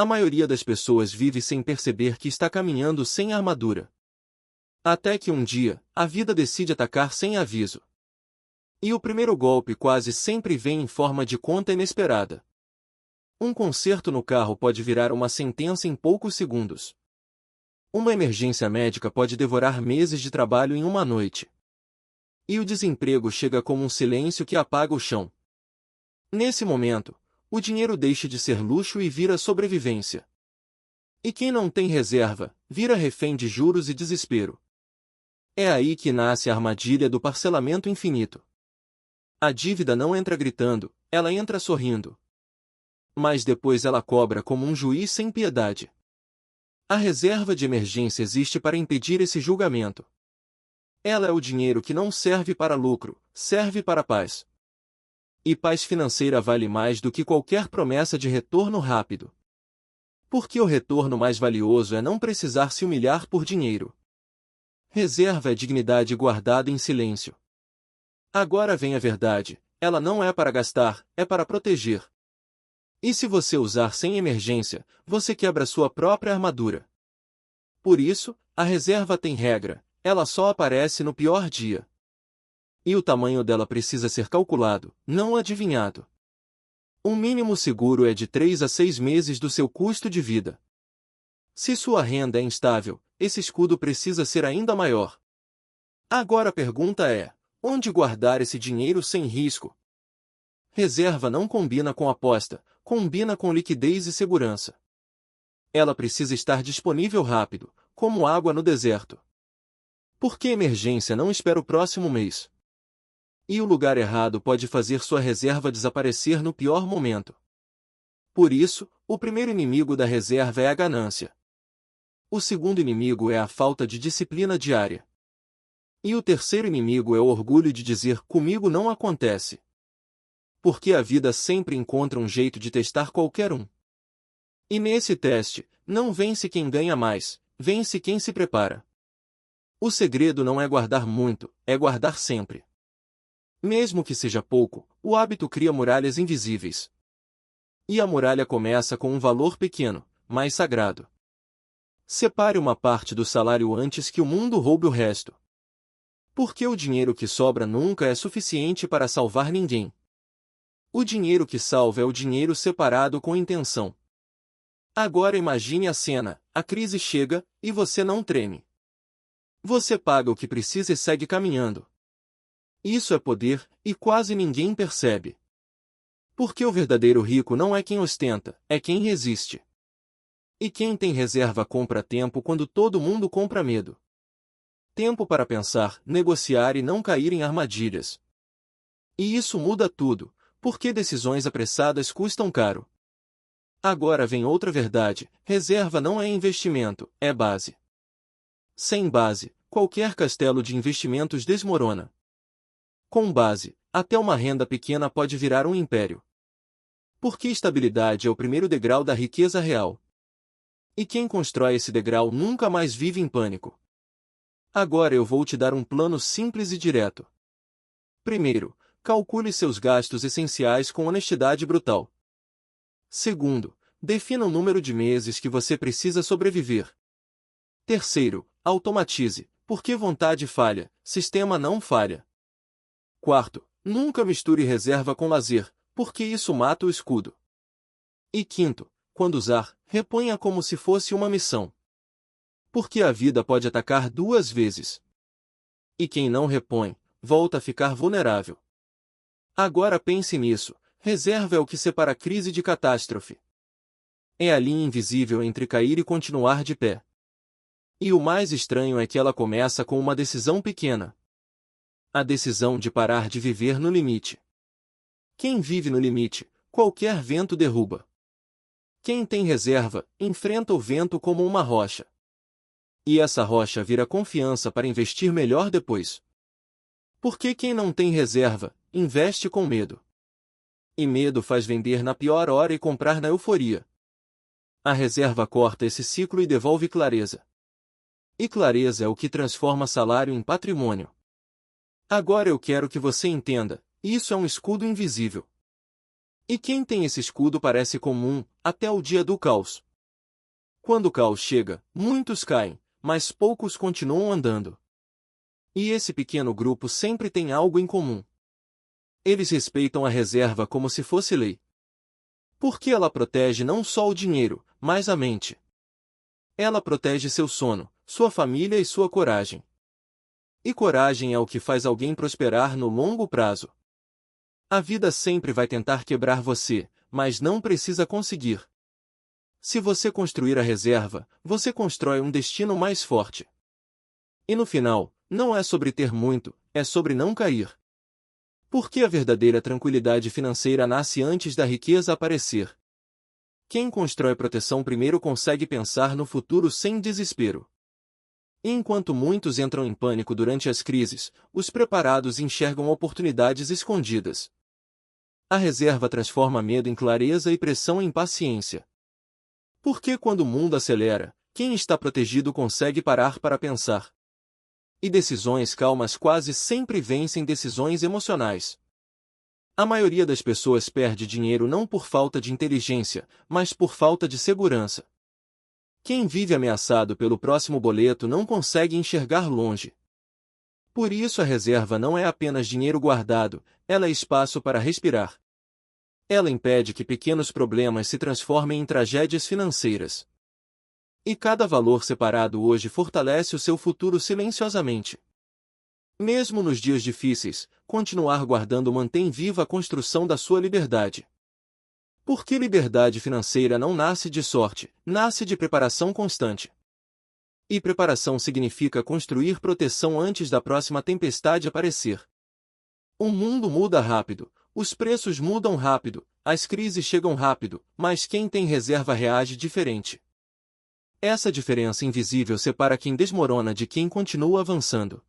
A maioria das pessoas vive sem perceber que está caminhando sem armadura. Até que um dia, a vida decide atacar sem aviso. E o primeiro golpe quase sempre vem em forma de conta inesperada. Um conserto no carro pode virar uma sentença em poucos segundos. Uma emergência médica pode devorar meses de trabalho em uma noite. E o desemprego chega como um silêncio que apaga o chão. Nesse momento, o dinheiro deixa de ser luxo e vira sobrevivência. E quem não tem reserva, vira refém de juros e desespero. É aí que nasce a armadilha do parcelamento infinito. A dívida não entra gritando, ela entra sorrindo. Mas depois ela cobra como um juiz sem piedade. A reserva de emergência existe para impedir esse julgamento. Ela é o dinheiro que não serve para lucro, serve para paz. E paz financeira vale mais do que qualquer promessa de retorno rápido. Porque o retorno mais valioso é não precisar se humilhar por dinheiro. Reserva é dignidade guardada em silêncio. Agora vem a verdade, ela não é para gastar, é para proteger. E se você usar sem emergência, você quebra sua própria armadura. Por isso, a reserva tem regra, ela só aparece no pior dia. E o tamanho dela precisa ser calculado, não adivinhado. Um mínimo seguro é de 3 a 6 meses do seu custo de vida. Se sua renda é instável, esse escudo precisa ser ainda maior. Agora a pergunta é, onde guardar esse dinheiro sem risco? Reserva não combina com aposta, combina com liquidez e segurança. Ela precisa estar disponível rápido, como água no deserto. Porque emergência não espera o próximo mês. E o lugar errado pode fazer sua reserva desaparecer no pior momento. Por isso, o primeiro inimigo da reserva é a ganância. O segundo inimigo é a falta de disciplina diária. E o terceiro inimigo é o orgulho de dizer comigo não acontece. Porque a vida sempre encontra um jeito de testar qualquer um. E nesse teste, não vence quem ganha mais, vence quem se prepara. O segredo não é guardar muito, é guardar sempre. Mesmo que seja pouco, o hábito cria muralhas invisíveis. E a muralha começa com um valor pequeno, mas sagrado. Separe uma parte do salário antes que o mundo roube o resto. Porque o dinheiro que sobra nunca é suficiente para salvar ninguém. O dinheiro que salva é o dinheiro separado com intenção. Agora imagine a cena, a crise chega, e você não treme. Você paga o que precisa e segue caminhando. Isso é poder, e quase ninguém percebe. Porque o verdadeiro rico não é quem ostenta, é quem resiste. E quem tem reserva compra tempo quando todo mundo compra medo. Tempo para pensar, negociar e não cair em armadilhas. E isso muda tudo, porque decisões apressadas custam caro. Agora vem outra verdade, reserva não é investimento, é base. Sem base, qualquer castelo de investimentos desmorona. Com base, até uma renda pequena pode virar um império. Porque estabilidade é o primeiro degrau da riqueza real. E quem constrói esse degrau nunca mais vive em pânico. Agora eu vou te dar um plano simples e direto. Primeiro, calcule seus gastos essenciais com honestidade brutal. Segundo, defina o número de meses que você precisa sobreviver. Terceiro, automatize, porque vontade falha, sistema não falha. Quarto, nunca misture reserva com lazer, porque isso mata o escudo. E quinto, quando usar, reponha como se fosse uma missão. Porque a vida pode atacar 2 vezes. E quem não repõe, volta a ficar vulnerável. Agora pense nisso, reserva é o que separa a crise de catástrofe. É a linha invisível entre cair e continuar de pé. E o mais estranho é que ela começa com uma decisão pequena. A decisão de parar de viver no limite. Quem vive no limite, qualquer vento derruba. Quem tem reserva, enfrenta o vento como uma rocha. E essa rocha vira confiança para investir melhor depois. Porque quem não tem reserva, investe com medo. E medo faz vender na pior hora e comprar na euforia. A reserva corta esse ciclo e devolve clareza. E clareza é o que transforma salário em patrimônio. Agora eu quero que você entenda, isso é um escudo invisível. E quem tem esse escudo parece comum, até o dia do caos. Quando o caos chega, muitos caem, mas poucos continuam andando. E esse pequeno grupo sempre tem algo em comum. Eles respeitam a reserva como se fosse lei. Porque ela protege não só o dinheiro, mas a mente. Ela protege seu sono, sua família e sua coragem. E coragem é o que faz alguém prosperar no longo prazo. A vida sempre vai tentar quebrar você, mas não precisa conseguir. Se você construir a reserva, você constrói um destino mais forte. E no final, não é sobre ter muito, é sobre não cair. Porque a verdadeira tranquilidade financeira nasce antes da riqueza aparecer. Quem constrói proteção primeiro consegue pensar no futuro sem desespero. E enquanto muitos entram em pânico durante as crises, os preparados enxergam oportunidades escondidas. A reserva transforma medo em clareza e pressão em paciência. Porque quando o mundo acelera, quem está protegido consegue parar para pensar. E decisões calmas quase sempre vencem decisões emocionais. A maioria das pessoas perde dinheiro não por falta de inteligência, mas por falta de segurança. Quem vive ameaçado pelo próximo boleto não consegue enxergar longe. Por isso a reserva não é apenas dinheiro guardado, ela é espaço para respirar. Ela impede que pequenos problemas se transformem em tragédias financeiras. E cada valor separado hoje fortalece o seu futuro silenciosamente. Mesmo nos dias difíceis, continuar guardando mantém viva a construção da sua liberdade. Porque liberdade financeira não nasce de sorte, nasce de preparação constante. E preparação significa construir proteção antes da próxima tempestade aparecer. O mundo muda rápido, os preços mudam rápido, as crises chegam rápido, mas quem tem reserva reage diferente. Essa diferença invisível separa quem desmorona de quem continua avançando.